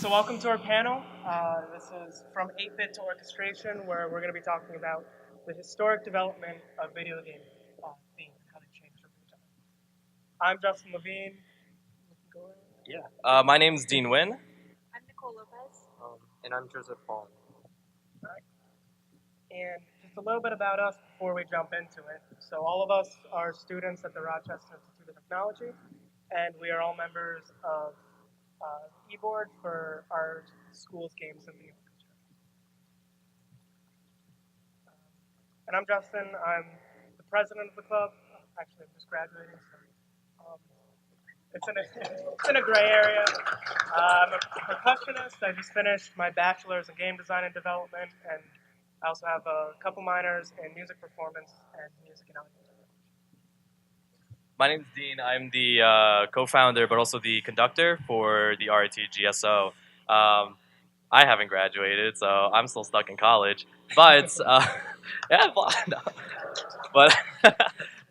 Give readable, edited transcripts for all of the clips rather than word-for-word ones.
So welcome to our panel. This is from 8-bit to orchestration, where we're going to be talking about the historic development of video game themes and how they changed over time. I'm Justin Levine. My name's Dean Wynn. I'm Nicole Lopez. And I'm Joseph Paul. And just a little bit about us before we jump into it. So all of us are students at the Rochester Institute of Technology, and we are all members of the e-board for our school's Game Symphony Orchestra. And I'm Justin. I'm the president of the club. Actually, I'm just graduating, so it's in a gray area. I'm a percussionist. I just finished my bachelor's in game design and development, and I also have a couple minors in music performance and music and audio. My name's Dean. I'm the co-founder, but also the conductor for the RIT GSO. I haven't graduated, so I'm still stuck in college. But yeah, no.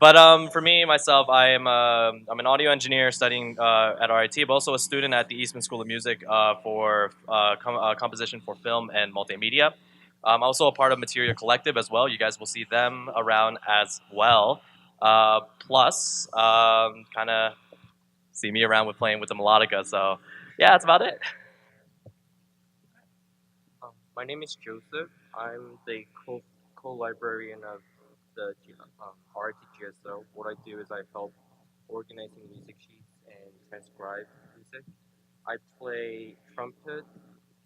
But for me, myself, I'm an audio engineer studying at RIT, but also a student at the Eastman School of Music for composition for film and multimedia. I'm also a part of Materia Collective as well. You guys will see them around as well. Plus, kind of see me around with playing with the melodica. So, yeah, that's about it. My name is Joseph. I'm the co-librarian of the RTGSO. What I do is I help organizing music sheets and transcribe music. I play trumpet,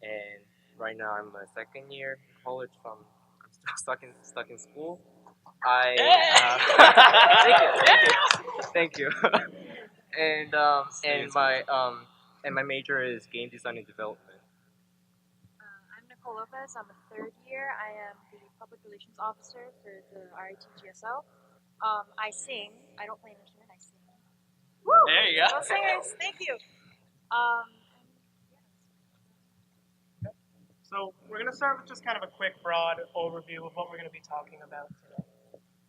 and right now I'm a second year in college, so I'm still stuck in school. Thank you. And my major is game design and development. I'm Nicole Lopez. I'm a third year. I am the public relations officer for the RIT GSO. I sing. I don't play an instrument. I sing. Woo! There you go. Well, singers, thank you. So we're going to start with just kind of a quick, broad overview of what we're going to be talking about today.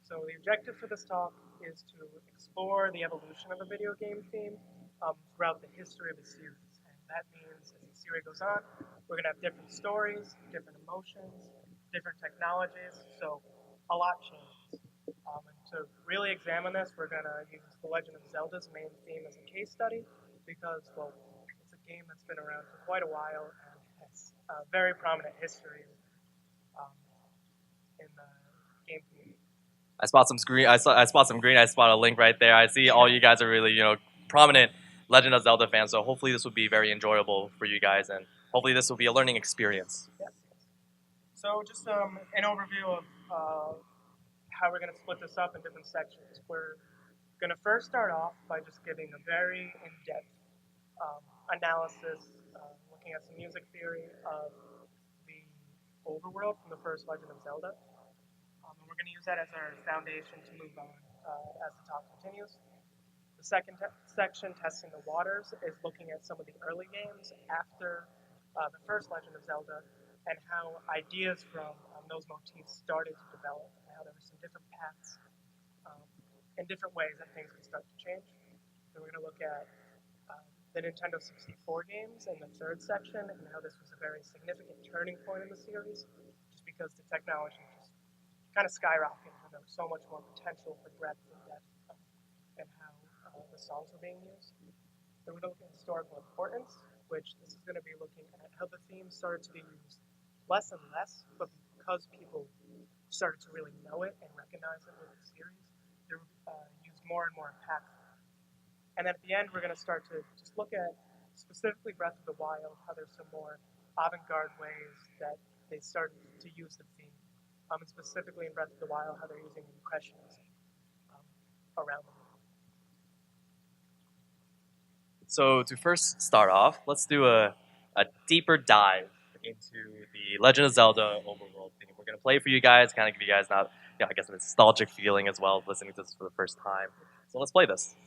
So the objective for this talk is to explore the evolution of a video game theme throughout the history of a series. And that means as the series goes on, we're going to have different stories, different emotions, different technologies, so a lot changes. And to really examine this, we're going to use The Legend of Zelda's main theme as a case study because, well, it's a game that's been around for quite a while and has a very prominent history in the game community. I spot some green. I spot some green. I spot a link right there. I see all you guys are really, prominent Legend of Zelda fans. So hopefully this will be very enjoyable for you guys, and hopefully this will be a learning experience. Yes. So just an overview of how we're going to split this up in different sections. We're going to first start off by just giving a very in-depth analysis, looking at some music theory of the Overworld from the first Legend of Zelda. And we're going to use that as our foundation to move on as the talk continues. The second section, Testing the Waters, is looking at some of the early games after the first Legend of Zelda and how ideas from those motifs started to develop and how there were some different paths and different ways that things could start to change. So we're going to look at the Nintendo 64 games in the third section and how this was a very significant turning point in the series just because the technology just kind of skyrocketed and there was so much more potential for breadth and depth and how the songs were being used. Then we're going to look at historical importance, which this is going to be looking at how the theme started to be used less and less, but because people started to really know it and recognize it with the series, they're used more and more impactful. And then at the end, we're going to start to just look at specifically Breath of the Wild, how there's some more avant-garde ways that they started to use the theme. And specifically in Breath of the Wild, how they're using impressionism around the world. So to first start off, let's do a deeper dive into the Legend of Zelda Overworld theme. We're going to play for you guys, kind of give you guys I guess a nostalgic feeling as well, listening to this for the first time. So let's play this.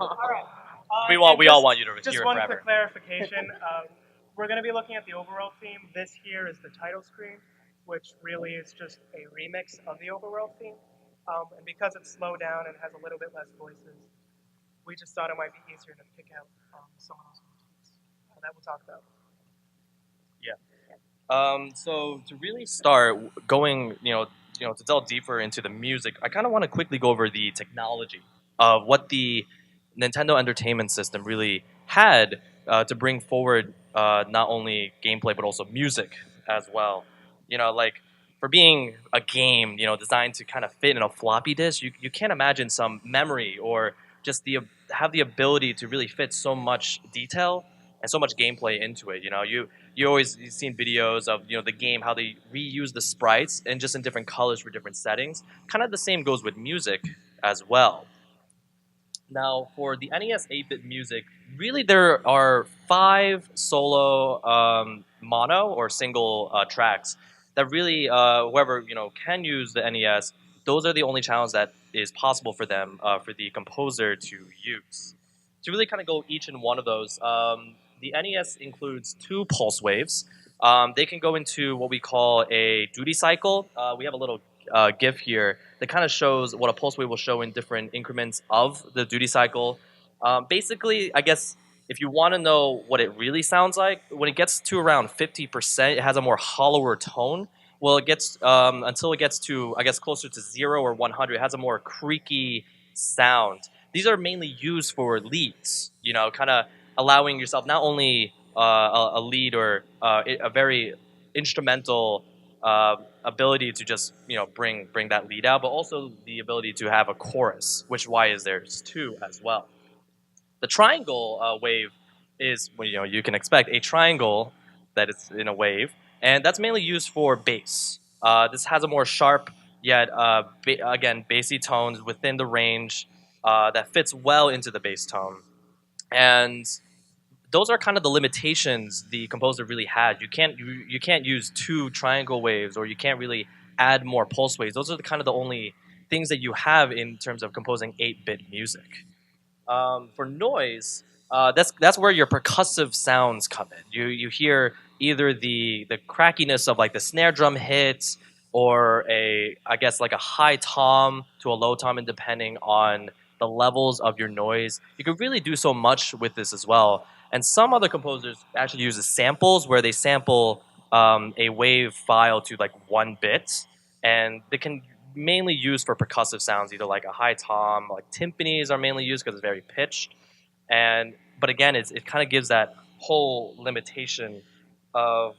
All right. We and all want you to just hear it one forever. quick clarification. We're going to be looking at the Overworld theme. This here is the title screen, which really is just a remix of the Overworld theme. And because it's slowed down and has a little bit less voices, we just thought it might be easier to pick out some of those motifs that we'll talk about. So to really start going, to delve deeper into the music, I kind of want to quickly go over the technology of what the Nintendo Entertainment System really had to bring forward not only gameplay but also music as well. Like for being a game, designed to kind of fit in a floppy disk, you can't imagine some memory or just have the ability to really fit so much detail and so much gameplay into it. You've seen videos of the game, how they reuse the sprites and just in different colors for different settings. Kind of the same goes with music as well. Now, for the NES 8-bit music, really there are 5 solo mono or single tracks that really whoever can use the NES. Those are the only channels that is possible for them for the composer to use. To really kind of go each and one of those, the NES includes 2 pulse waves. They can go into what we call a duty cycle. We have a little GIF here that kind of shows what a pulse wave will show in different increments of the duty cycle. Basically, I guess if you want to know what it really sounds like, when it gets to around 50%, it has a more hollower tone. Well, it gets until it gets to, I guess, closer to 0 or 100, it has a more creaky sound. These are mainly used for leads, kind of allowing yourself not only a lead or a very instrumental ability to just bring that lead out, but also the ability to have a chorus, which why is there's 2 as well. The triangle wave is you can expect a triangle that is in a wave, and that's mainly used for bass. This has a more sharp yet again bassy tones within the range that fits well into the bass tone, and those are kind of the limitations the composer really had. You can't use 2 triangle waves, or you can't really add more pulse waves. Those are kind of the only things that you have in terms of composing 8-bit music. For noise, that's where your percussive sounds come in. You hear either the crackiness of like the snare drum hits, or I guess like a high tom to a low tom, and depending on the levels of your noise, you can really do so much with this as well. And some other composers actually use samples where they sample a wave file to like 1 bit, and they can mainly used for percussive sounds, either like a high tom, like timpanis are mainly used because it's very pitched. But again, it kind of gives that whole limitation of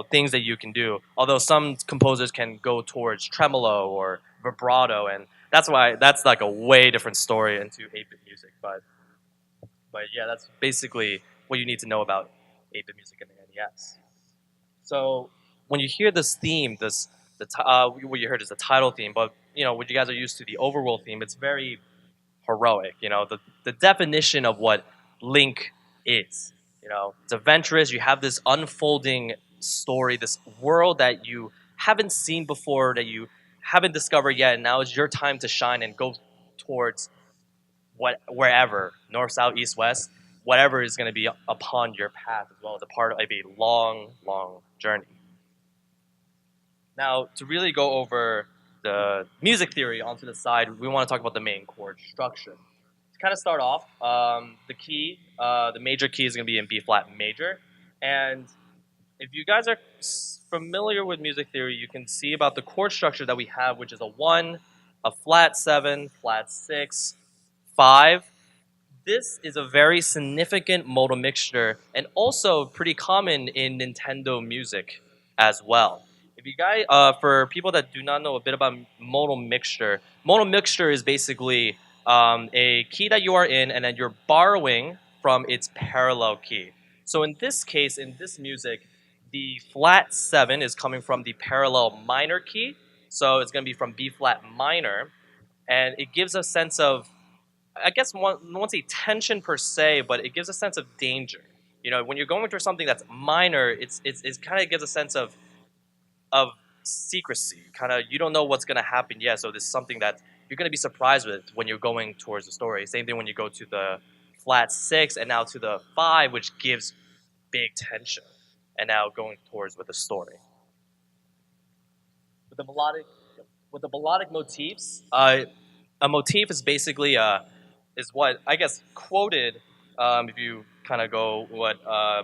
things that you can do. Although some composers can go towards tremolo or vibrato, and that's like a way different story into 8-bit music. But yeah, that's basically what you need to know about 8-bit music in the NES. So when you hear this theme, what you heard is the title theme, but what you guys are used to, the Overworld theme, it's very heroic. The definition of what Link is. It's adventurous. You have this unfolding story, this world that you haven't seen before, that you haven't discovered yet, and now is your time to shine and go towards wherever, north, south, east, west, whatever is going to be upon your path as well as a part of a long, long journey. Now, to really go over the music theory onto the side, we want to talk about the main chord structure. To kind of start off, the major key is going to be in B flat major. And if you guys are familiar with music theory, you can see about the chord structure that we have, which is a 1, a flat 7, flat 6, 5. This is a very significant modal mixture and also pretty common in Nintendo music as well. If you guys, for people that do not know a bit about modal mixture is basically a key that you are in and then you're borrowing from its parallel key. So in this case, in this music, the flat 7 is coming from the parallel minor key. So it's going to be from B flat minor, and it gives a sense of, I guess, won't say tension per se, but it gives a sense of danger. When you're going through something that's minor, it kind of gives a sense of secrecy. Kind of, you don't know what's going to happen yet, so this is something that you're going to be surprised with when you're going towards the story. Same thing when you go to the flat 6 and now to the 5, which gives big tension, and now going towards with the story. With the melodic motifs, a motif is basically is what I guess quoted. If you kind of go what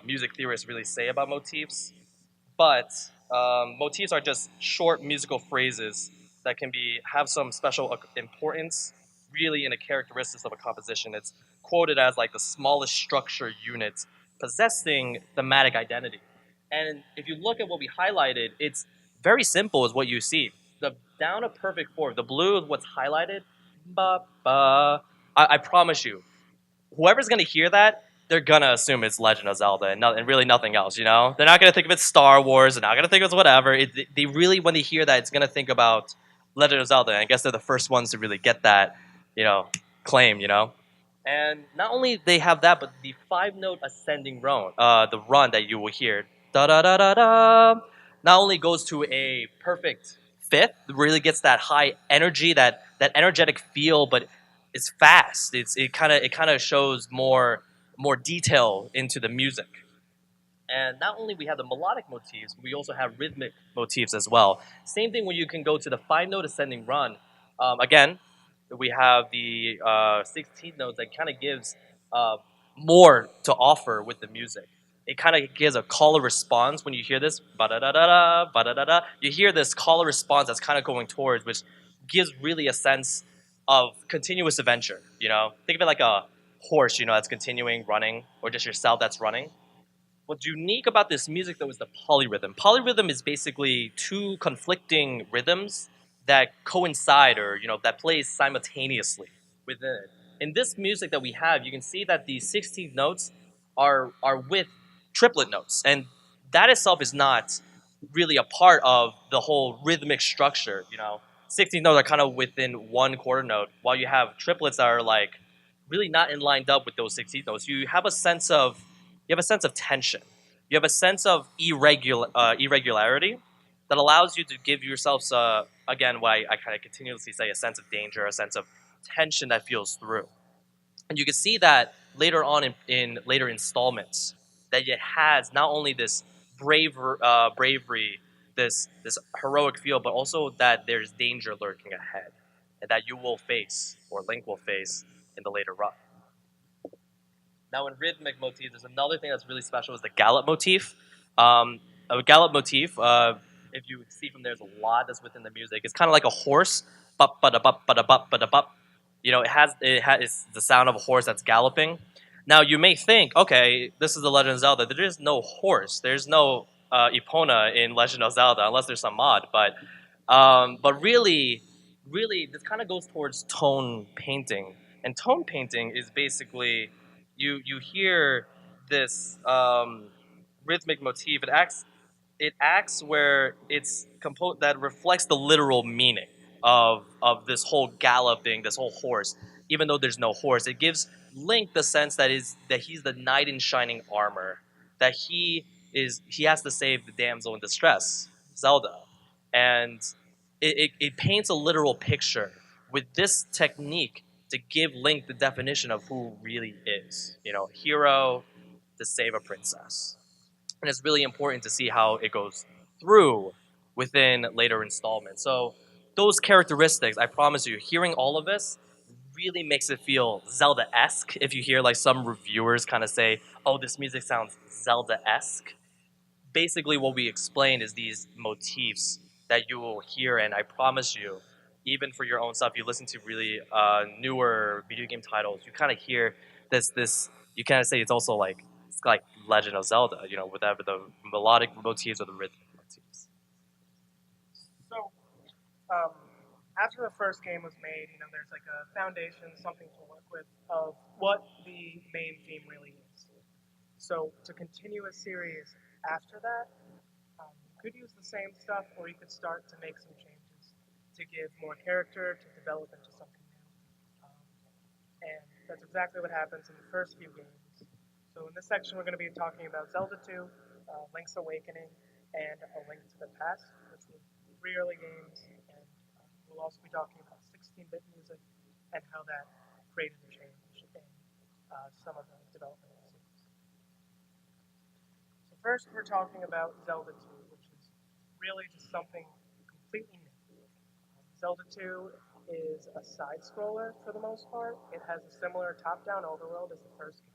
music theorists really say about motifs, but motifs are just short musical phrases that can have some special importance, really in the characteristics of a composition. It's quoted as like the smallest structure unit possessing thematic identity. And if you look at what we highlighted, it's very simple is what you see. The down a perfect fourth, the blue is what's highlighted. Ba, ba. I promise you, whoever's gonna hear that, they're gonna assume it's Legend of Zelda and really nothing else. You know, they're not gonna think of it Star Wars. They're not gonna think of it whatever. They really, when they hear that, it's gonna think about Legend of Zelda. And I guess they're the first ones to really get that, claim. And not only they have that, but the 5-note ascending run, the run that you will hear, da da da da da, not only goes to a perfect fifth, really gets that high energy, that energetic feel, but it's fast. It kind of shows more detail into the music. And not only we have the melodic motifs, we also have rhythmic motifs as well. Same thing when you can go to the 5-note ascending run. Again, we have the 16th notes that kind of gives more to offer with the music. It kind of gives a call and response when you hear this, ba-da-da-da-da, ba-da-da-da. You hear this call and response that's kind of going towards, which gives really a sense of continuous adventure. Think of it like a horse, that's continuing running, or just yourself that's running. What's unique about this music, though, is the polyrhythm. Polyrhythm is basically two conflicting rhythms that coincide, or that plays simultaneously within it. In this music that we have, you can see that the 16 notes are with triplet notes, and that itself is not really a part of the whole rhythmic structure. 16 notes are kind of within one quarter note, while you have triplets that are like really not in lined up with those 16 notes. You have a sense of tension. You have a sense of irregularity that allows you to give yourselves, again, what I kind of continuously say, a sense of danger, a sense of tension that feels through. And you can see that later on in later installments, that it has not only this bravery, this heroic feel, but also that there's danger lurking ahead, and that you will face, or Link will face, in the later run. Now, in rhythmic motifs, there's another thing that's really special is the Gallop Motif. A Gallop Motif, if you see from there's a lot that's within the music. It's kind of like a horse, bup, ba da bup, ba da bup, ba da bup. It's the sound of a horse that's galloping. Now, you may think, okay, this is the Legend of Zelda. There is no horse. There's no Epona in Legend of Zelda, unless there's some mod. But really, this kind of goes towards tone painting. And tone painting is basically you hear this rhythmic motif. It acts where it's composed that reflects the literal meaning of this whole galloping, this whole horse. Even though there's no horse, it gives Link the sense that he's the knight in shining armor, that he has to save the damsel in distress, Zelda, and it paints a literal picture with this technique to give Link the definition of who really is, hero to save a princess. And it's really important to see how it goes through within later installments. So those characteristics, I promise you, hearing all of this really makes it feel Zelda-esque. If you hear like some reviewers kind of say, oh, this music sounds Zelda-esque. Basically what we explain is these motifs that you will hear, and I promise you, even for your own stuff, you listen to really newer video game titles, you kind of hear this. You kind of say it's also like Legend of Zelda, whatever the melodic motifs or the rhythmic motifs. So, after the first game was made, there's like a foundation, something to work with of what the main theme really is. So, to continue a series after that, you could use the same stuff, or you could start to make some changes to give more character, to develop into something new. And that's exactly what happens in the first few games. So in this section, we're going to be talking about Zelda 2, Link's Awakening, and A Link to the Past, which were 3 early games, and we'll also be talking about 16 16-bit music and how that created a change in some of the development of the series. So first we're talking about Zelda 2, which is really just something completely new. Zelda 2 is a side-scroller for the most part. It has a similar top-down overworld as the first game.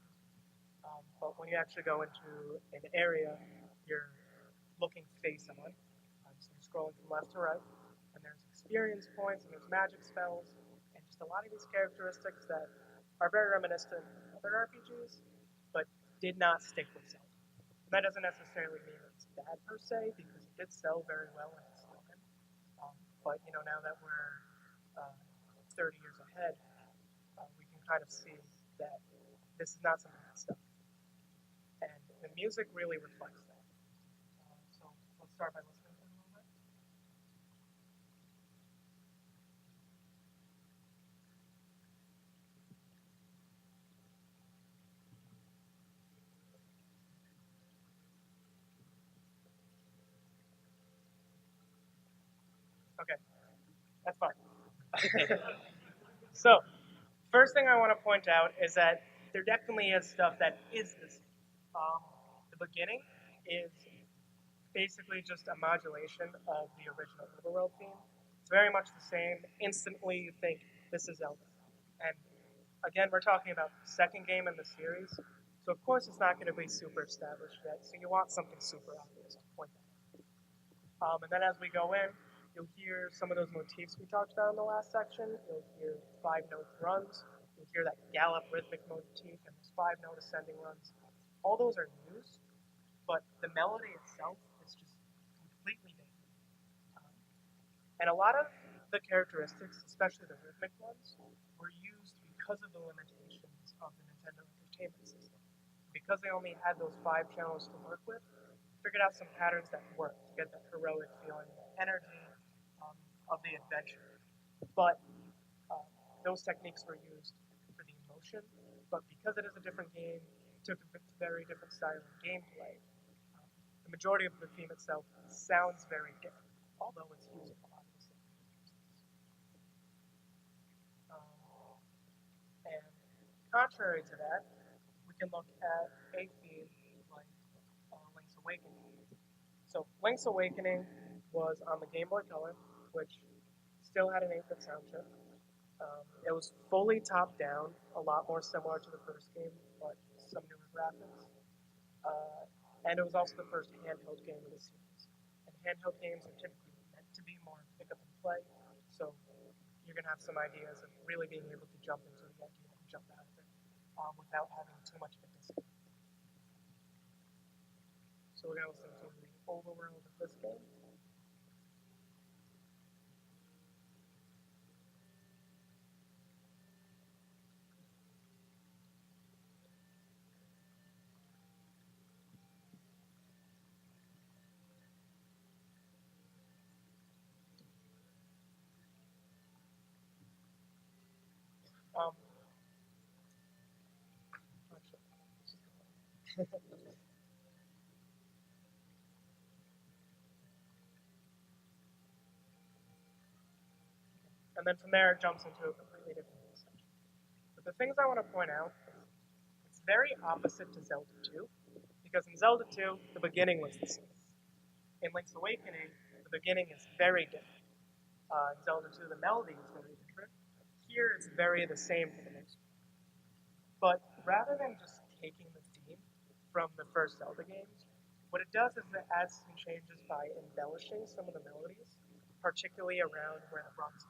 But when you actually go into an area, you're looking face on. So you're scrolling from left to right, and there's experience points, and there's magic spells, and just a lot of these characteristics that are very reminiscent of other RPGs, but did not stick with Zelda. And that doesn't necessarily mean it's bad per se, because it did sell very well and it's still in. But now that we're 30 years ahead, we can kind of see that this is not something that stuck. And the music really reflects that. So let's start by listening to it a little bit. Okay, that's fine. So, first thing I want to point out is that there definitely is stuff that is the same. The beginning is basically just a modulation of the original Overworld theme. It's very much the same. Instantly, you think this is Zelda. And again, we're talking about the second game in the series, so of course it's not going to be super established yet. So you want something super obvious to point out. And then as we go in, you'll hear some of those motifs we talked about in the last section. You'll hear 5-note runs. You'll hear that Gallop Rhythmic Motif and those 5-note ascending runs. All those are used, but the melody itself is just completely different. And a lot of the characteristics, especially the rhythmic ones, were used because of the limitations of the Nintendo Entertainment System. Because they only had those 5 channels to work with, figured out some patterns that worked to get that heroic feeling, that energy of the adventure. But those techniques were used for the emotion, but because it is a different game, took a very different style of gameplay. The majority of the theme itself sounds very different, although it's using a lot of the same characteristics. And contrary to that, we can look at a theme like Link's Awakening. So Link's Awakening was on the Game Boy Color, which still had an 8-bit sound chip. It was fully top-down, a lot more similar to the first game, but some newer graphics. And it was also the first handheld game of the series. And handheld games are typically meant to be more pick up and play, so you're going to have some ideas of really being able to jump into the idea and jump out of it without having too much of a disconnect. So we're going to listen to the overworld of this game. And then from there, it jumps into a completely different section. But the things I want to point out is it's very opposite to Zelda 2, because in Zelda 2, the beginning was the same. In Link's Awakening, the beginning is very different. In Zelda 2, the melody is very different. Here, it's very the same for the most part. But rather than just taking the theme from the first Zelda games, what it does is it adds some changes by embellishing some of the melodies, particularly around where the bronze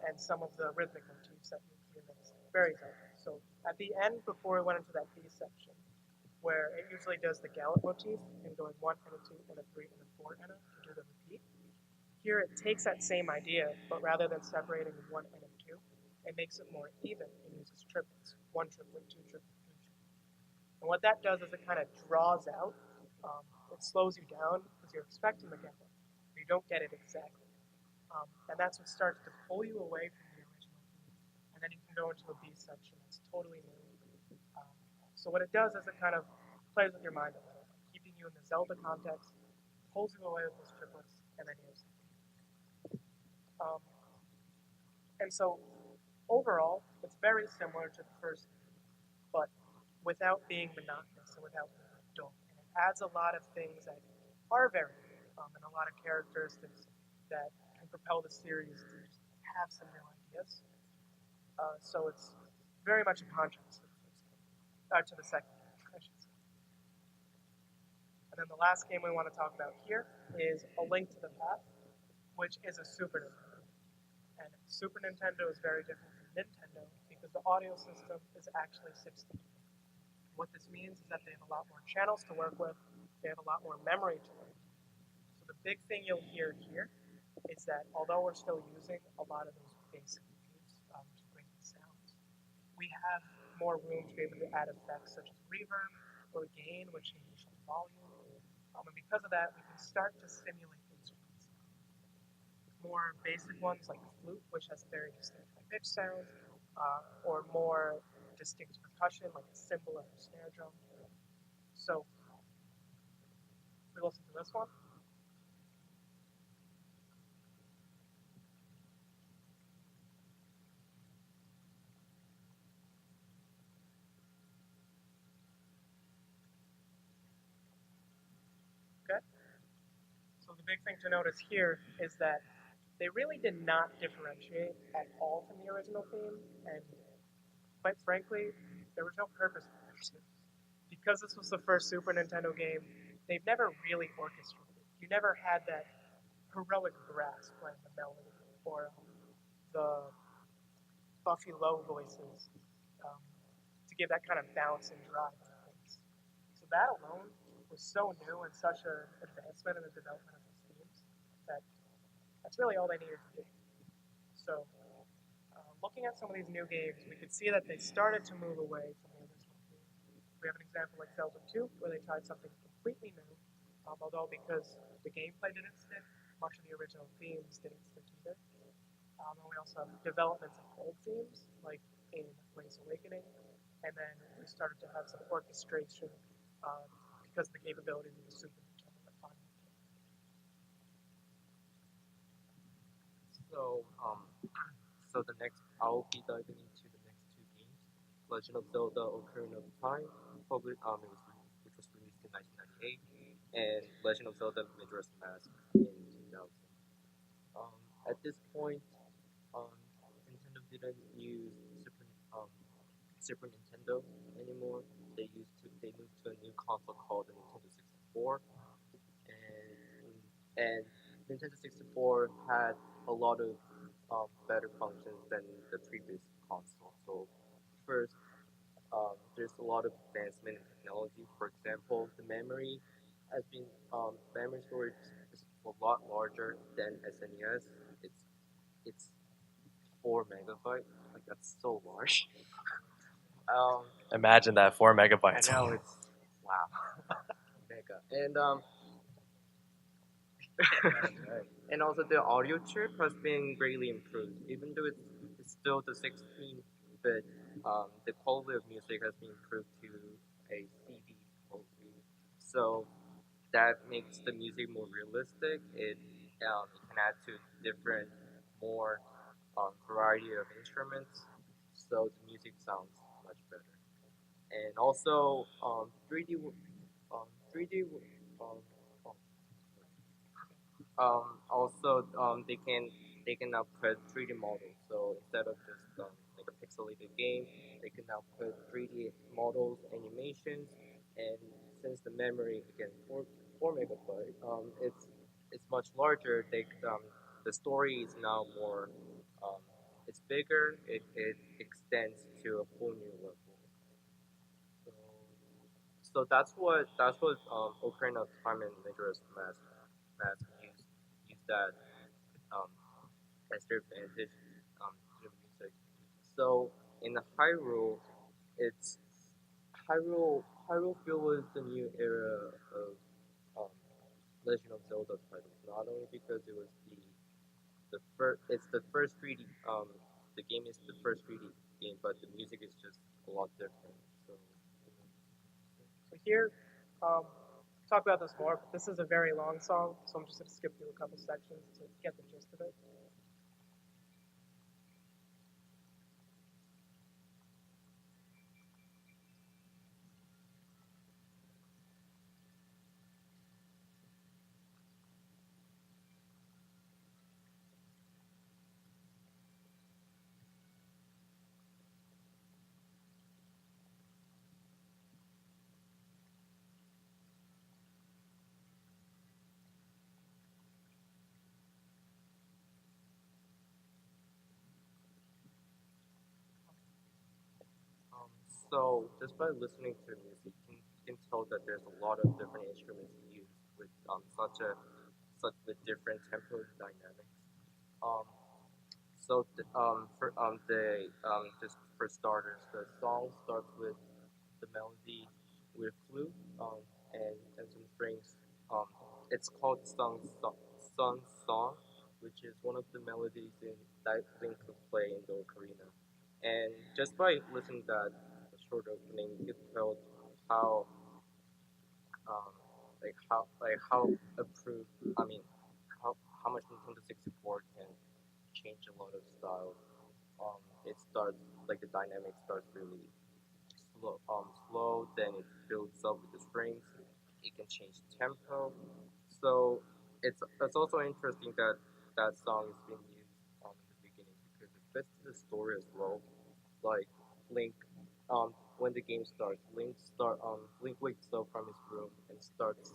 and some of the rhythmic motifs that you hear that's very Zelda. So at the end, before we went into that B section, where it usually does the Gallop motif and going 1 and a 2 and a 3 and a 4 and a to do the repeat. Here it takes that same idea, but rather than separating 1 and a 2, it makes it more even and uses triplets. 1 triplet, 2 triplet, 3 triplet. And what that does is it kind of draws out, it slows you down because you're expecting the Gallop, but you don't get it exactly. And that's what starts to pull you away from the original theme. And then you can go into a B section that's totally new. So what it does is it kind of plays with your mind a little, keeping you in the Zelda context, pulls you away with those triplets, and then you have something. And so overall, it's very similar to the first, but without being monotonous and without being dull. And it adds a lot of things that are very and a lot of characteristics that can propel the series to just have some new ideas. So it's very much a contrast to the first game, to the second game, I should say. And then the last game we want to talk about here is A Link to the Past, which is a Super Nintendo. And Super Nintendo is very different from Nintendo because the audio system is actually 16. What this means is that they have a lot more channels to work with, they have a lot more memory to work with. So the big thing you'll hear here is that although we're still using a lot of those basic waves to create the sounds, we have more room to be able to add effects such as reverb or gain, which changes the volume. And because of that, we can start to simulate instruments. More basic ones like the flute, which has very distinct high pitch sounds, or more distinct percussion like a cymbal or a snare drum. So, we listen to this one. Okay. So the big thing to notice here is that they really did not differentiate at all from the original theme, and quite frankly, there was no purpose for it. Because this was the first Super Nintendo game, they've never really orchestrated. You never had that heroic brass playing the melody, or the Buffy low voices to give that kind of bounce and drive to things. So that alone was so new and such an advancement in the development of those themes that that's really all they needed to do. So, looking at some of these new games, we could see that they started to move away from the original theme. We have an example like Zelda 2, where they tried something completely new, although because the gameplay didn't stick, much of the original themes didn't stick either. And we also have developments of old themes, like in Link's Awakening, and then we started to have some orchestration because of the capabilities of the Super Nintendo that finally came. So the next, I'll be diving into the next two games: Legend of Zelda: Ocarina of Time, which was released in 1998, and Legend of Zelda: Majora's Mask in 2000. At this point, Nintendo didn't use Super Nintendo anymore. They moved to a new console called the Nintendo 64, and Nintendo 64 had a lot of better functions than the previous console. So first, there's a lot of advancement in technology. For example, the memory storage is a lot larger than SNES. It's 4 megabytes. Like that's so large. Imagine that, 4 I megabytes. know it's wow, mega. And also the audio chip has been greatly improved. Even though it's still the 16-bit, the quality of music has been improved to a CD quality. So that makes the music more realistic. It can add to different, more variety of instruments. So the music sounds much better. And also 3D, 3D. Um, Also, they can now put 3D models. So instead of just like a pixelated game, they can now put 3D models, animations, and since the memory again 4 megabyte, it's much larger. The story is now more, um, it's bigger. It extends to a whole new level. So that's what Ocarina of Time and Majora's Mask use that um, as their advantage to the music. So in Hyrule, it's Hyrule was the new era of um, Legend of Zelda titles. Not only because it was the first 3D the game is the first 3D game, but the music is just a lot different. So. So here, talk about this more, but this is a very long song, so I'm just going to skip through a couple sections to get the gist of it. So just by listening to music, you can tell that there's a lot of different instruments used with such with different tempo dynamics. Um, just for starters, the song starts with the melody with flute and some strings. Um, it's called Sun Song, which is one of the melodies that Link could play in the ocarina. And just by listening to that short opening, you can tell how um, how approved. I mean, how much Nintendo 64 can change a lot of styles. It starts like the dynamic starts really slow, then it builds up with the strings. It can change tempo. So it's also interesting that that song is being used in the beginning because it fits the story as well. Like Link, when the game starts, Link wakes up from his room and starts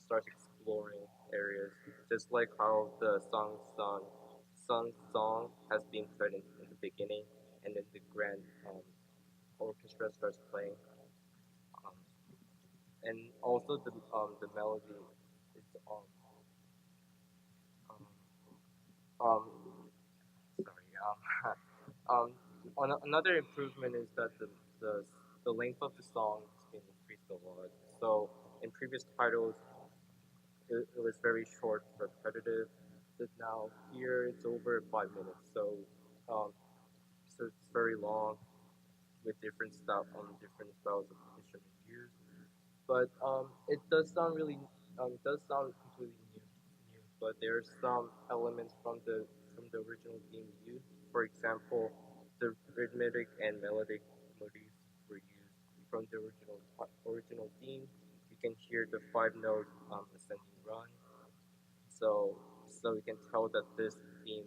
exploring areas, just like how the Sun song has been put in the beginning, and then the grand orchestra starts playing, um, and also the melody is um, um sorry another improvement is that the the length of the song has been increased a lot. So in previous titles, it was very short, repetitive. But now here it's over 5 minutes. Um, so it's very long with different styles of instrument used. But it does sound completely new. But there's some elements from the original theme used. For example, the rhythmic and melodic motifs were used from the original theme. You can hear the five note ascending run. So you can tell that this theme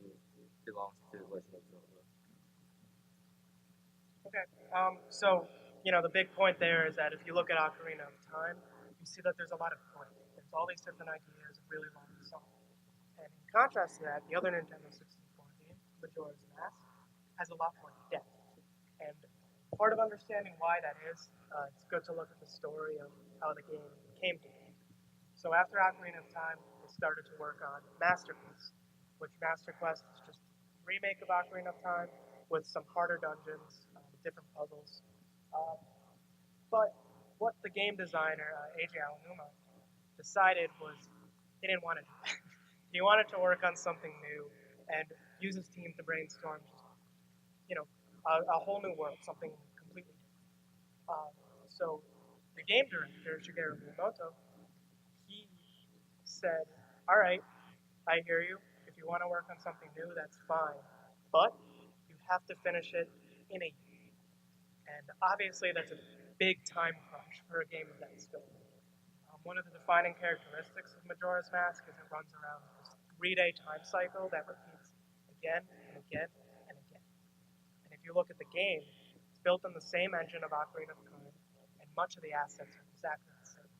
belongs to Legend of Zelda. Okay. So, the big point there is that if you look at Ocarina of Time, you see that there's a lot of point. There's all these different ideas, really long songs. And in contrast to that, the other Nintendo 64 game, Majora's Mask, has a lot more depth. And part of understanding why that is, it's good to look at the story of how the game came to be. So after Ocarina of Time, they started to work on Master Quest, which Master Quest is just a remake of Ocarina of Time with some harder dungeons, different puzzles. Um, but what the game designer, AJ Aonuma, decided was he didn't want to do that. He wanted to work on something new and use his team to brainstorm just, a whole new world, something completely different. So the game director, Shigeru Miyamoto, he said, all right, I hear you. If you want to work on something new, that's fine. But you have to finish it in a year. And obviously, that's a big time crunch for a game of that scope. One of the defining characteristics of Majora's Mask is it runs around this 3-day time cycle that repeats again and again and again. And if you look at the game, it's built on the same engine of Ocarina of Time, and much of the assets are exactly the same.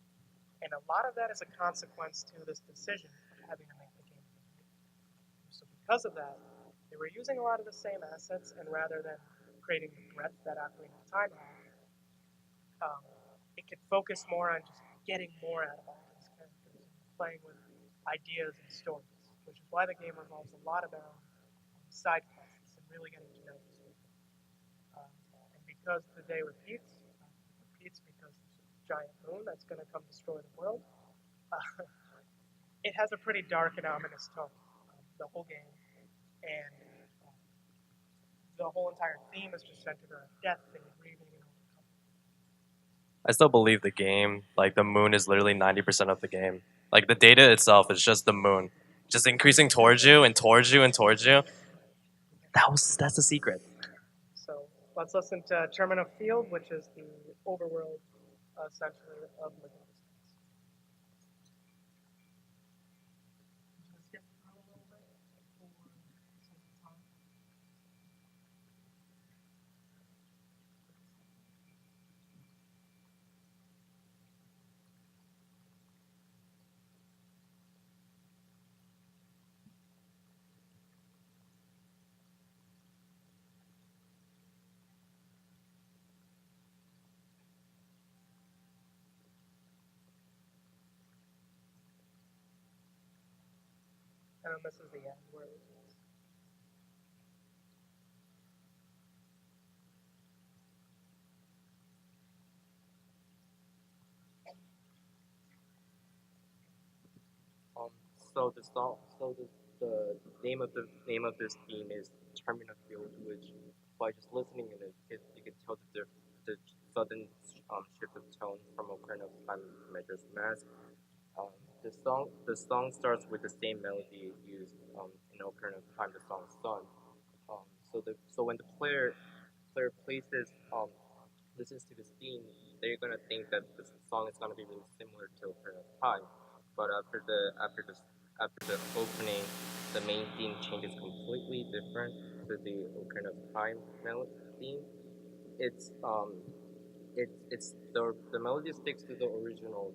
And a lot of that is a consequence to this decision of having to make the game in a year. So because of that, they were using a lot of the same assets, and rather than creating the breadth that Ocarina of Time had, it could focus more on just getting more out of all these characters and playing with ideas and stories, which is why the game revolves a lot around side quests and really getting to know these people. And because the day repeats, because there's a giant moon that's going to come destroy the world, uh, it has a pretty dark and ominous tone, the whole game. And the whole entire theme is just centered around death and grieving and overcoming. I still believe the game, like the moon is literally 90% of the game. Like the data itself is just the moon. Just increasing towards you and towards you and towards you. That's the secret. So let's listen to Termina Field, which is the overworld, essentially, of Majora's Mask. Just skip through a little bit for the sake of time. and then this is the end where it ends. Um, so the name of this theme is Terminal Field, which by just listening in it, you can tell the sudden shift of tone from Ocarina of Time Majora's Mask. Um, the song starts with the same melody used in Ocarina of Time, the song Sun. So when the player places listens to this theme, they're gonna think that the song is gonna be really similar to Ocarina of Time. But after the opening, the main theme changes completely different to the Ocarina of Time melody theme. It's the melody sticks to the original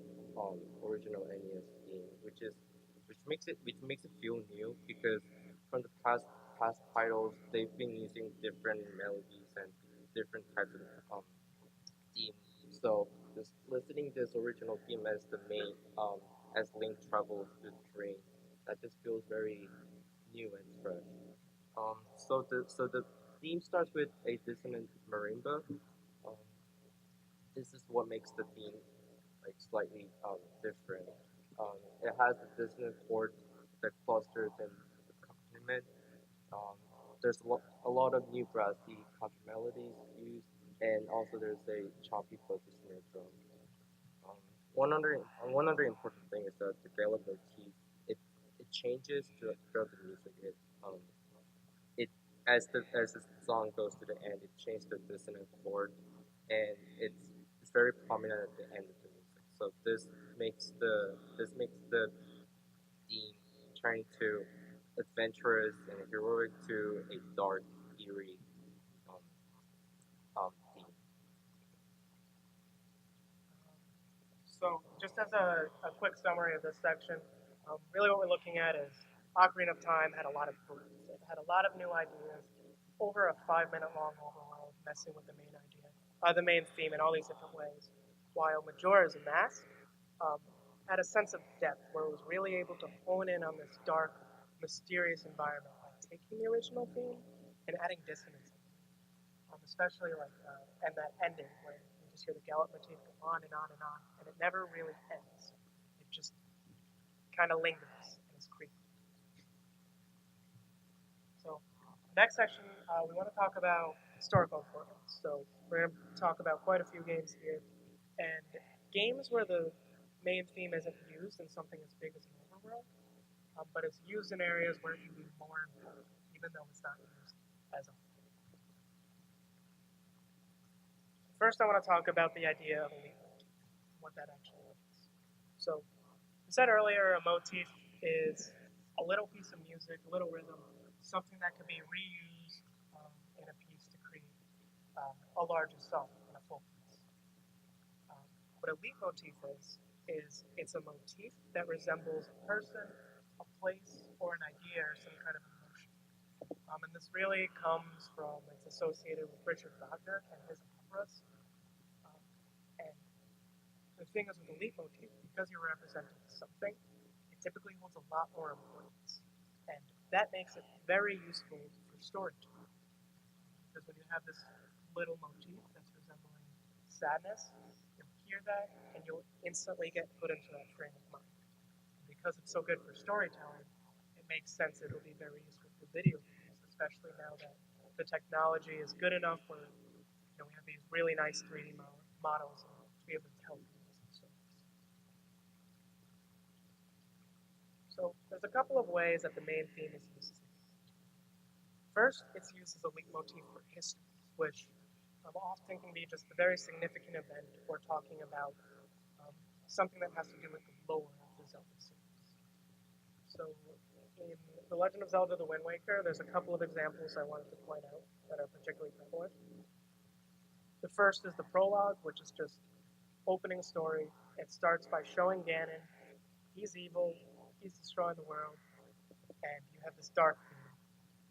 NES theme, which makes it feel new because from the past titles they've been using different melodies and different types of theme. So just listening this original theme as the main as Link travels through the train, that just feels very new and fresh. So the theme starts with a dissonant marimba. Um, this is what makes the theme like slightly different. It has a dissonant chord that clusters in accompaniment. Um, there's a lot of new brassy contra melodies used, and also there's a choppy focus snare drum. Um, one other important thing is that the Gallop Motif it it changes throughout the music. It as the song goes to the end, it changes to dissonant chord, and it's very prominent at the end of the music. So this makes the theme turn to adventurous and heroic to a dark, eerie um, theme. So, just as a quick summary of this section, really what we're looking at is Ocarina of Time had a lot of breadth. It had a lot of new ideas over a 5 minute long overworld, messing with the the main theme in all these different ways. While Majora's Mask um, had a sense of depth where it was really able to hone in on this dark, mysterious environment by taking the original theme and adding dissonance, especially and that ending where you just hear the Gallop Motif go on and on and on, and it never really ends. It just kind of lingers and is creepy. So, next section, we want to talk about historical importance. So, we're going to talk about quite a few games here, and games where the main theme isn't used in something as big as an overworld, but it's used in areas where it can be more important, even though it's not used as a. First, I want to talk about the idea of a lead motif, what that actually is. So, I said earlier, a motif is a little piece of music, a little rhythm, something that can be reused in a piece to create a larger song in a full piece. What a lead motif is it's a motif that resembles a person, a place, or an idea or some kind of emotion. And this really comes from, it's associated with Richard Wagner and his operas. Um, and the thing is with the leitmotif, because you're representing something, it typically holds a lot more importance. And that makes it very useful for storytelling. Because when you have this little motif that's resembling sadness, you'll hear that and you'll instantly get put into that frame of mind. And because it's so good for storytelling, it makes sense it'll be very useful for video games, especially now that the technology is good enough where we have these really nice 3D models and to be able to tell amazing stories. So there's a couple of ways that the main theme is used. First, it's used as a leitmotif for histories, which often can be just a very significant event or talking about something that has to do with the lore of the Zelda series. So in The Legend of Zelda The Wind Waker, there's a couple of examples I wanted to point out that are particularly prevalent. The first is the prologue, which is just opening a story. It starts by showing Ganon. He's evil. He's destroying the world. And you have this dark theme.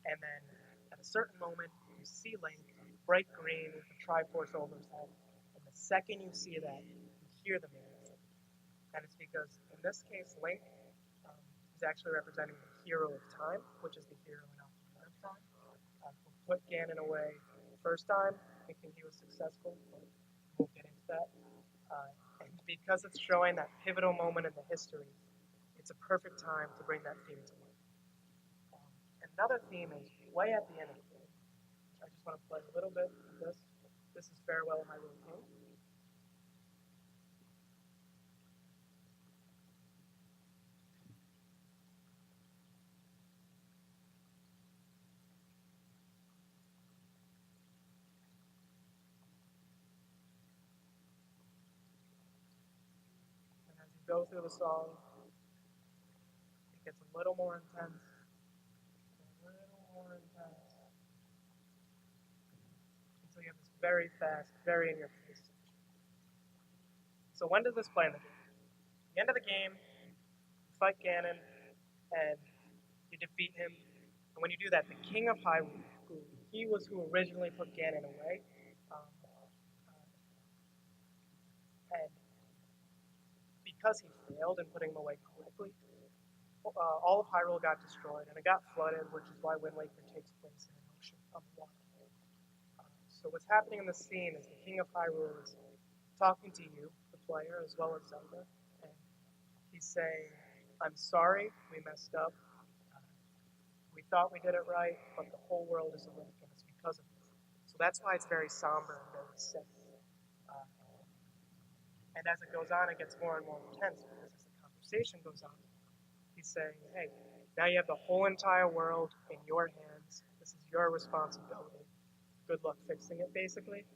And then at a certain moment, you see Link, bright green with the Triforce over his head. And the second you see that, you hear the main theme. And it's because, in this case, Link He's actually representing the hero of time, which is the hero in Ocarina of Time, who put Ganon away the first time, thinking he was successful, but we'll get into that. And because it's showing that pivotal moment in the history, it's a perfect time to bring that theme to life. Another theme is way at the end of the game. I just want to play a little bit of this. This is Farewell Hyrule King. And as you go through the song, it gets a little more intense. Until you have this very fast, very in your face section. So when does this play in the game? At the end of the game, you fight Ganon, and you defeat him. And when you do that, the King of Hyrule, he was who originally put Ganon away, and because he failed in putting him away correctly, all of Hyrule got destroyed, and it got flooded, which is why Wind Waker takes place in an ocean of water. So what's happening in the scene is the King of Hyrule is talking to you, the player, as well as Zelda, and he's saying, I'm sorry, we messed up. We thought we did it right, but the whole world is awake, and it's because of this. So that's why it's very somber and very sad. And as it goes on, it gets more and more intense, because as the conversation goes on, he's saying, hey, now you have the whole entire world in your hands. This is your responsibility. Good luck fixing it, basically.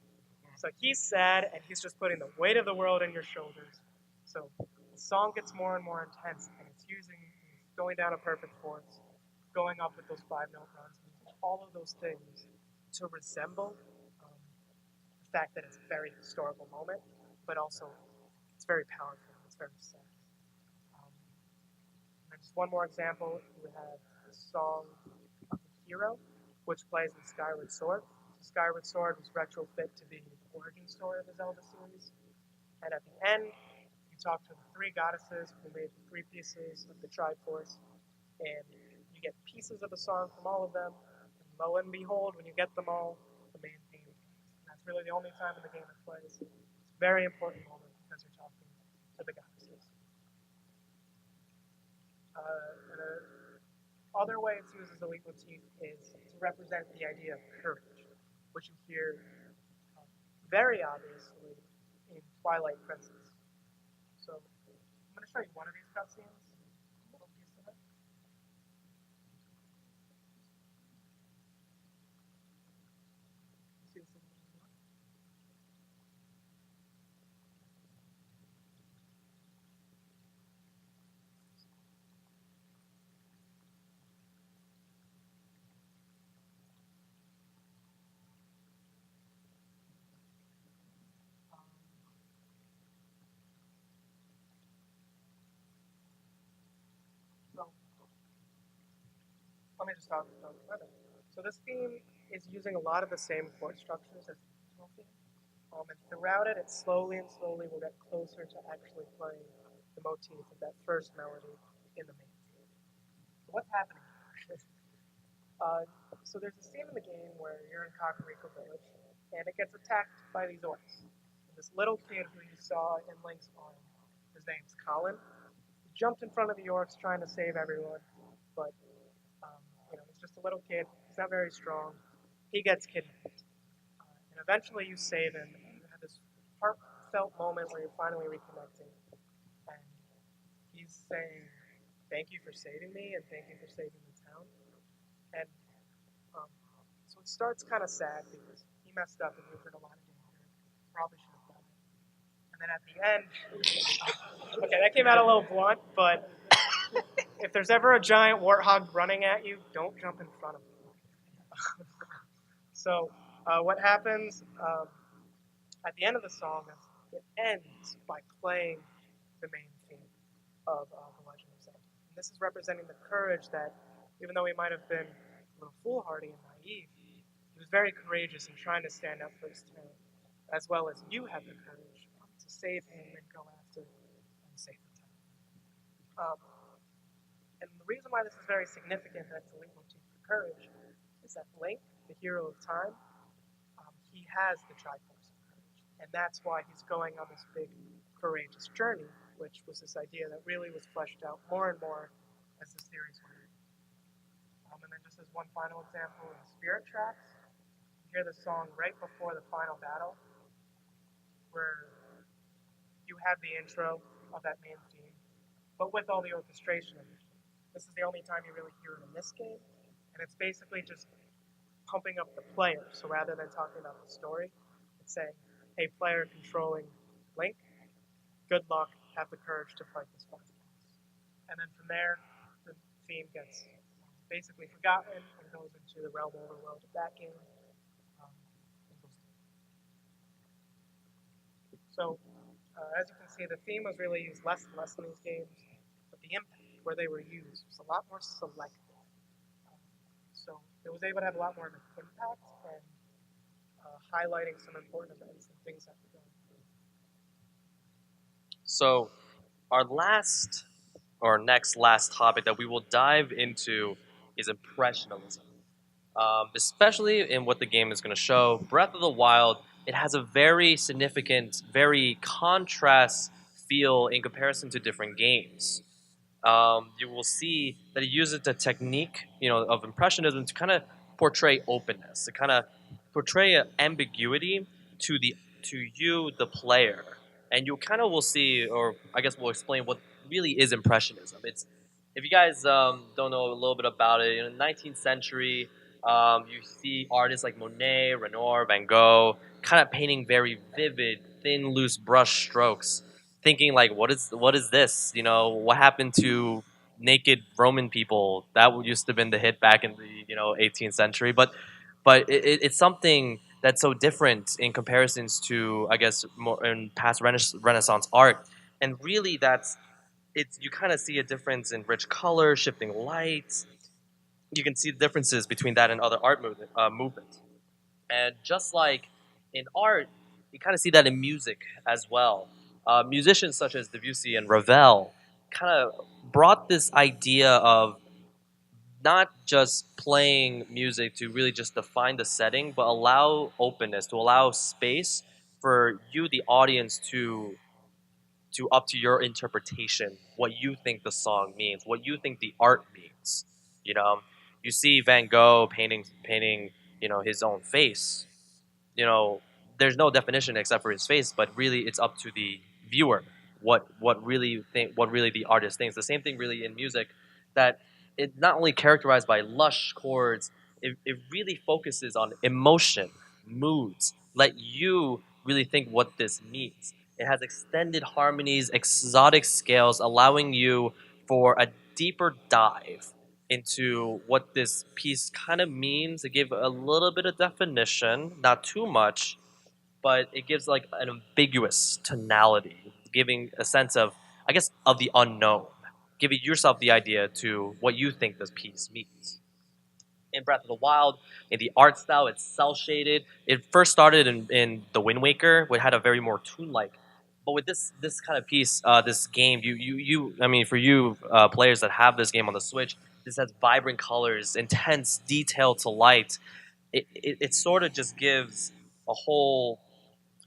So he's sad, and he's just putting the weight of the world on your shoulders. So the song gets more and more intense, and it's going down a perfect fourth, going up with those 5-note runs, all of those things to resemble the fact that it's a very historical moment, but also it's very powerful, it's very sad. And just one more example, you have the song of the hero, which plays in Skyward Sword. Skyward Sword was retrofit to be the origin story of the Zelda series. And at the end, you talk to the 3 goddesses who made the 3 pieces of the Triforce, and you get pieces of the song from all of them. And lo and behold, when you get them all, the main theme plays. And that's really the only time in the game it plays. It's a very important moment because you're talking to the goddesses. Another way it's used as a leitmotif is to represent the idea of courage, which you hear very obviously in Twilight Princess. So I'm going to show you one of these cutscenes, a little piece of it. See this in the video? Let me just talk further. So this theme is using a lot of the same chord structures as the original theme. And throughout it, slowly and slowly will get closer to actually playing the motif of that first melody in the main theme. So what's happening here? So there's a scene in the game where you're in Kakariko Village, and it gets attacked by these orcs. And this little kid who you saw in Link's arm, his name's Colin, he jumped in front of the orcs trying to save everyone, but he's just a little kid. He's not very strong. He gets kidnapped. And eventually you save him, and you have this heartfelt moment where you're finally reconnecting. And he's saying, thank you for saving me, and thank you for saving the town. And so it starts kind of sad because he messed up and he was in a lot of danger. Probably should have died. And then at the end, okay, that came out a little blunt, but if there's ever a giant warthog running at you, don't jump in front of him. So what happens at the end of the song is it ends by playing the main theme of The Legend of Zelda. And this is representing the courage that, even though he might have been a little foolhardy and naive, he was very courageous in trying to stand up for his town, as well as you have the courage to save him and go after and save the town. And the reason why this is very significant that it's a leitmotif for courage is that Link, the hero of time, he has the Triforce of courage, and that's why he's going on this big courageous journey, which was this idea that really was fleshed out more and more as the series went on. And then just as one final example, in Spirit Tracks, you hear the song right before the final battle, where you have the intro of that main theme, but with all the orchestration of it. This is the only time you really hear it in this game, and it's basically just pumping up the player. So rather than talking about the story, it's saying, hey, player controlling Link, good luck, have the courage to fight this final boss. And then from there, the theme gets basically forgotten and goes into the realm overworld of that game. So, as you can see, the theme was really used less and less in these games, but the impact where they were used was a lot more selective. So it was able to have a lot more of an impact and highlighting some important events and things that were going on. So our next last topic that we will dive into is impressionism. Especially in what the game is going to show, Breath of the Wild, it has a very significant, very contrast feel in comparison to different games. You will see that it uses the technique, of impressionism to kind of portray openness, to kind of portray an ambiguity to you, the player, and you kind of will see, or I guess we'll explain what really is impressionism. It's if you guys don't know a little bit about it, in the 19th century, you see artists like Monet, Renoir, Van Gogh, kind of painting very vivid, thin, loose brush strokes, thinking like, what is this? What happened to naked Roman people? That used to have been the hit back in the 18th century, but it's something that's so different in comparisons to, I guess, more in past Renaissance art, and really you kind of see a difference in rich color, shifting lights. You can see the differences between that and other art movements. And just like in art, you kind of see that in music as well. Musicians such as Debussy and Ravel kind of brought this idea of not just playing music to really just define the setting, but allow openness, to allow space for you, the audience, to up to your interpretation, what you think the song means, what you think the art means. You know, you see Van Gogh painting, his own face. There's no definition except for his face, but really it's up to the viewer what really the artist thinks. The same thing really in music, that it's not only characterized by lush chords, it really focuses on emotion, moods. Let you really think what this means. It has extended harmonies, exotic scales, allowing you for a deeper dive into what this piece kind of means. To give a little bit of definition, not too much, but it gives like an ambiguous tonality, giving a sense of, I guess, of the unknown, giving yourself the idea to what you think this piece means. In Breath of the Wild, in the art style, it's cell shaded. It first started in the Wind Waker, which had a very more tune like. But with this kind of piece, this game, I mean, for you players that have this game on the Switch, this has vibrant colors, intense detail to light. It sort of just gives a whole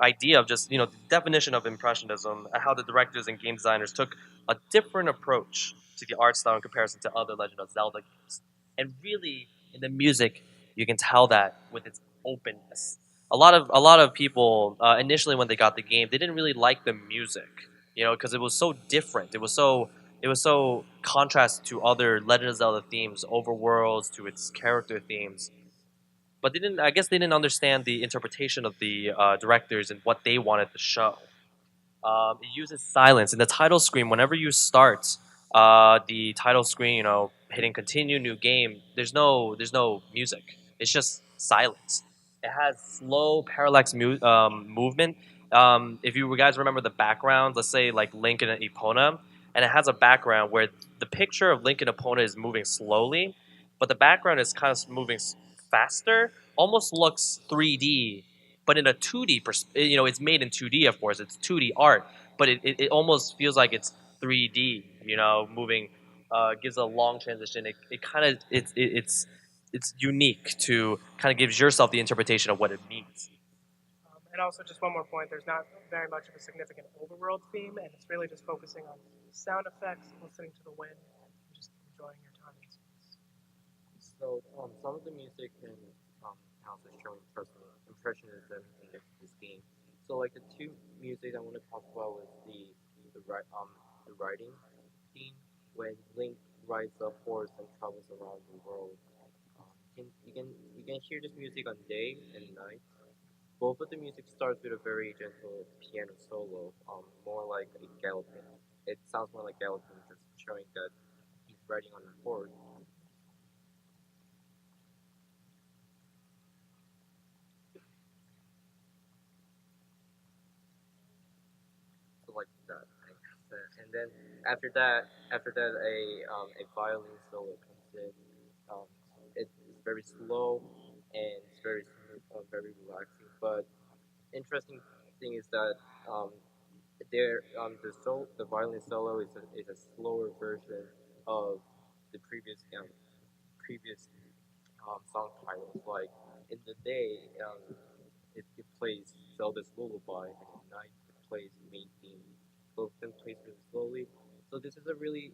idea of just the definition of impressionism and how the directors and game designers took a different approach to the art style in comparison to other Legend of Zelda games. And really, in the music, you can tell that with its openness. A lot of people initially when they got the game, they didn't really like the music, because it was so different. It was so contrast to other Legend of Zelda themes, overworlds, to its character themes. But I guess they didn't understand the interpretation of the directors and what they wanted to show. It uses silence in the title screen. Whenever you start the title screen, hitting continue new game, there's no music. It's just silence. It has slow parallax movement. If you guys remember the background, let's say like Link and Epona, and it has a background where the picture of Link and Epona is moving slowly, but the background is kind of moving faster. Almost looks 3D, but in a 2D, it's made in 2D, of course, it's 2D art, but it almost feels like it's 3D, moving gives a long transition. It kind of it's unique to kind of gives yourself the interpretation of what it means. And also, just one more point, there's not very much of a significant overworld theme, and it's really just focusing on sound effects, listening to the wind, and just enjoying your time in space. So some of the music can also show impressionism in this game. So like the two music I want to talk about was the riding theme when Link rides a horse and travels around the world. You can hear this music on day and night. Both of the music starts with a very gentle piano solo, more like a galloping. It sounds more like galloping, just showing that he's riding on a horse. So like that. And then after that, a violin solo comes in. Um, it's very slow and it's very smooth, very relaxing. But interesting thing is that um, the violin solo is a slower version of the previous song titles. Like in the day, it plays Zelda's Lullaby, and at night it plays main theme. Both of them plays really slowly. So this is a really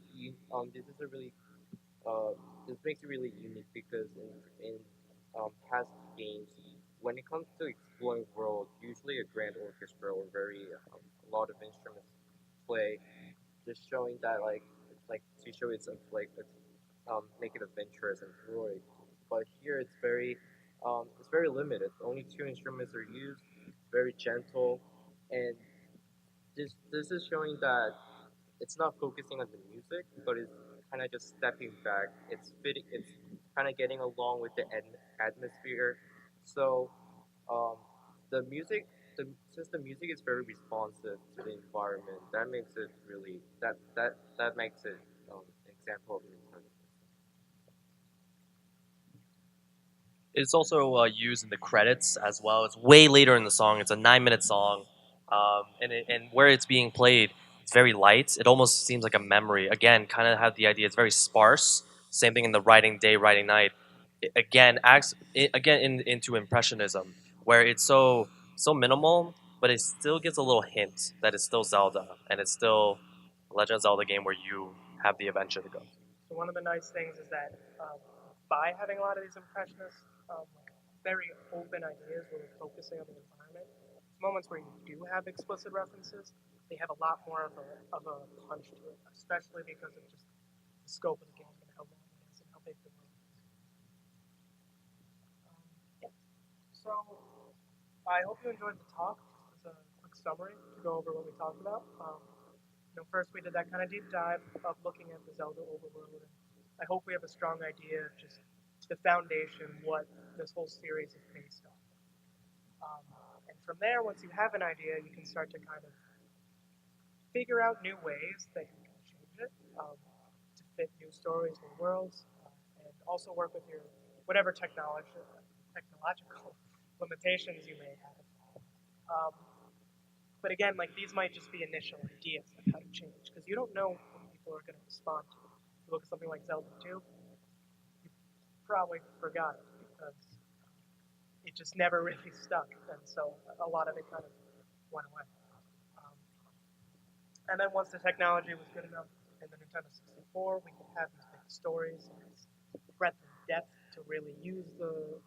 this makes it really unique because in past games, when it comes to exploring world, usually a grand orchestra or a lot of instruments play, just showing that like to show it's make it adventurous and heroic. But here it's very limited. Only two instruments are used. It's very gentle, and this is showing that it's not focusing on the music, but it's kind of just stepping back. It's kind of getting along with the atmosphere. So um, the music, since the music is very responsive to the environment, that makes it really that makes it an example of intelligence. It's also used in the credits as well. It's way later in the song. It's a 9 minute song, and where it's being played, it's very light. It almost seems like a memory. Again, kind of have the idea. It's very sparse. Same thing in the writing day, writing night. It, again, acts again into impressionism, where it's so minimal, but it still gives a little hint that it's still Zelda and it's still a Legend of Zelda game where you have the adventure to go. So one of the nice things is that by having a lot of these impressionist, very open ideas where we're focusing on the environment, moments where you do have explicit references, they have a lot more of a punch to it, especially because of just the scope of the game and how long it is and how big the world is. Yeah. So I hope you enjoyed the talk. Just as a quick summary to go over what we talked about. First we did that kind of deep dive of looking at the Zelda overworld, and I hope we have a strong idea of just the foundation, what this whole series is based on. And from there, once you have an idea, you can start to kind of figure out new ways that you can change it to fit new stories, new worlds, and also work with your whatever technological limitations you may have. Um, but again, like these might just be initial ideas of how to change, because you don't know what people are going to respond to. If you look at something like Zelda 2, you probably forgot it because it just never really stuck, and so a lot of it kind of went away. Um, and then once the technology was good enough in the Nintendo 64, we could have these big stories and this breadth and depth to really use the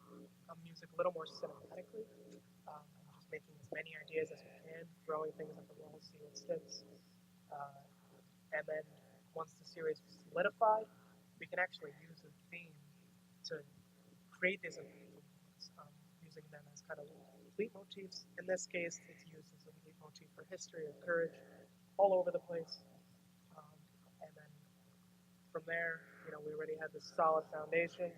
music a little more cinematically, and just making as many ideas as we can, throwing things at the wall, see what sticks. Uh, and then once the series was solidified, we can actually use the theme to create these amazing worlds, using them as kind of lead motifs. In this case, it's used as a lead motif for history or courage all over the place. And then from there, we already had this solid foundation.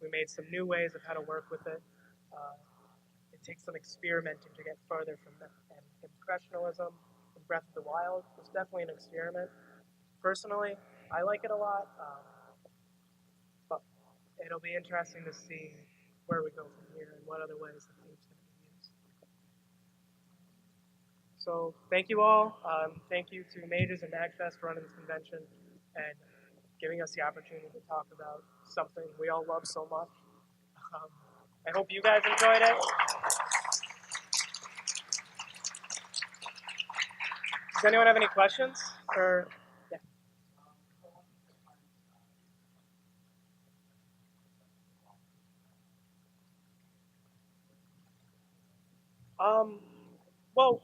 We made some new ways of how to work with it. It takes some experimenting to get further from that. And impressionism in Breath of the Wild was definitely an experiment. Personally, I like it a lot, but it'll be interesting to see where we go from here and what other ways the theme's going to be used. So thank you all. Thank you to Mages and MAGFest for running this convention. And giving us the opportunity to talk about something we all love so much. I hope you guys enjoyed it. Does anyone have any questions? Or yeah. Well,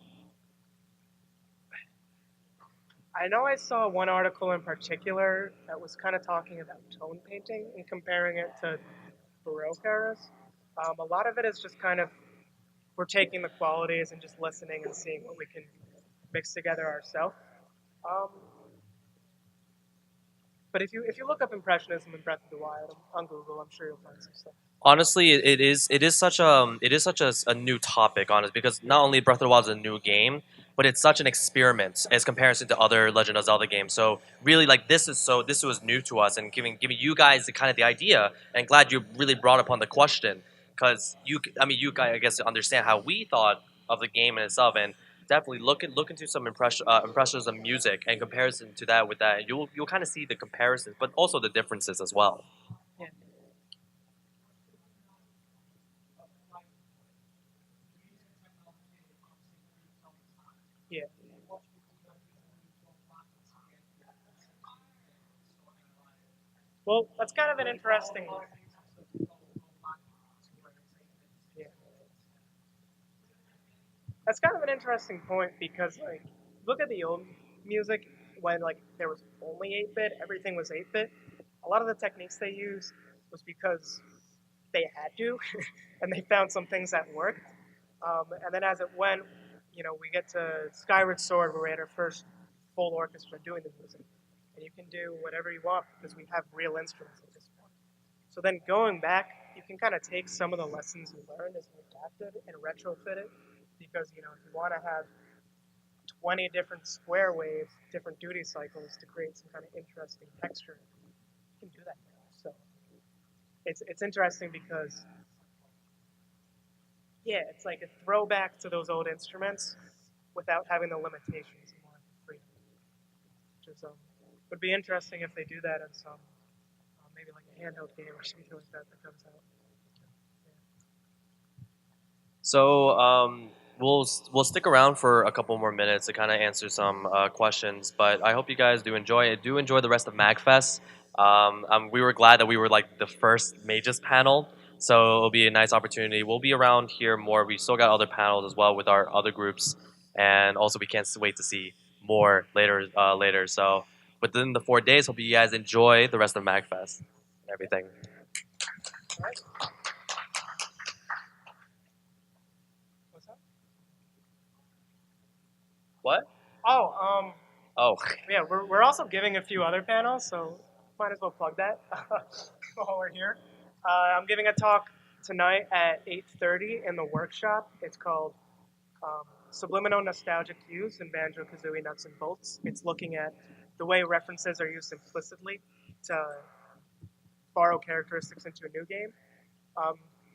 I know I saw one article in particular that was kind of talking about tone painting and comparing it to Baroque eras. A lot of it is just kind of we're taking the qualities and just listening and seeing what we can mix together ourselves. Um, but if you look up Impressionism and Breath of the Wild on Google, I'm sure you'll find some stuff. Honestly, it is such a new topic, honestly, because not only Breath of the Wild is a new game, but it's such an experiment as comparison to other Legend of Zelda games. So really, like this was new to us, and giving you guys the kind of the idea. And glad you really brought upon the question, because you guys, I guess, understand how we thought of the game in itself, and definitely look into some impressions of music and comparison to that with that, and you'll kind of see the comparisons, but also the differences as well. Yeah. Yeah. Well, that's kind of an interesting. Yeah. That's kind of an interesting point because, like, look at the old music when, like, there was only 8-bit, everything was 8-bit. A lot of the techniques they used was because they had to, and they found some things that worked. And then as it went, we get to Skyward Sword, where we had our first full orchestra doing the music. And you can do whatever you want because we have real instruments at this point. So then going back, you can kind of take some of the lessons you learned as you adapted and retrofit it. Because, if you want to have 20 different square waves, different duty cycles to create some kind of interesting texture, you can do that now. So it's interesting because, yeah, it's like a throwback to those old instruments without having the limitations and more freedom. Which is, would be interesting if they do that in some, maybe like a handheld game or something like that comes out. So we'll stick around for a couple more minutes to kind of answer some questions. But I hope you guys do enjoy it. Do enjoy the rest of MAGFest. We were glad that we were like the first Mages panel, so it'll be a nice opportunity. We'll be around here more. We still got other panels as well with our other groups, and also we can't wait to see more later. Later, so within the 4 days, hope you guys enjoy the rest of MAGFest and everything. All right. What's up? What? Oh, Oh. yeah, we're also giving a few other panels, so might as well plug that while we're here. I'm giving a talk tonight at 8:30 in the workshop. It's called Subliminal Nostalgic Cues in Banjo-Kazooie Nuts and Bolts. It's looking at the way references are used implicitly to borrow characteristics into a new game.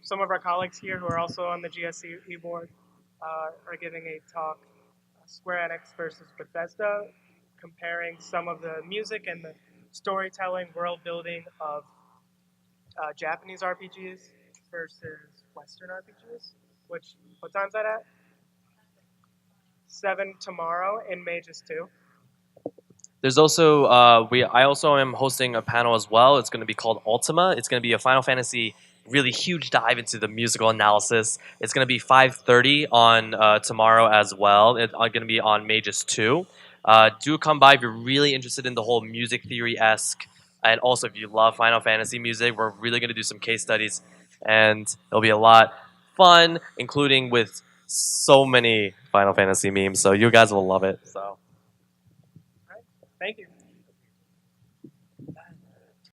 Some of our colleagues here who are also on the GSE board are giving a talk, Square Enix versus Bethesda, comparing some of the music and the storytelling, world building of Japanese RPGs versus Western RPGs. What time's that at? 7 tomorrow in Mages 2. There's also I also am hosting a panel as well. It's going to be called Ultima. It's going to be a Final Fantasy really huge dive into the musical analysis. It's going to be 5:30 on tomorrow as well. It's going to be on Mages 2. Do come by if you're really interested in the whole music theory-esque, and also if you love Final Fantasy music. We're really going to do some case studies, and it'll be a lot fun, including with so many Final Fantasy memes. So you guys will love it. So. Thank you.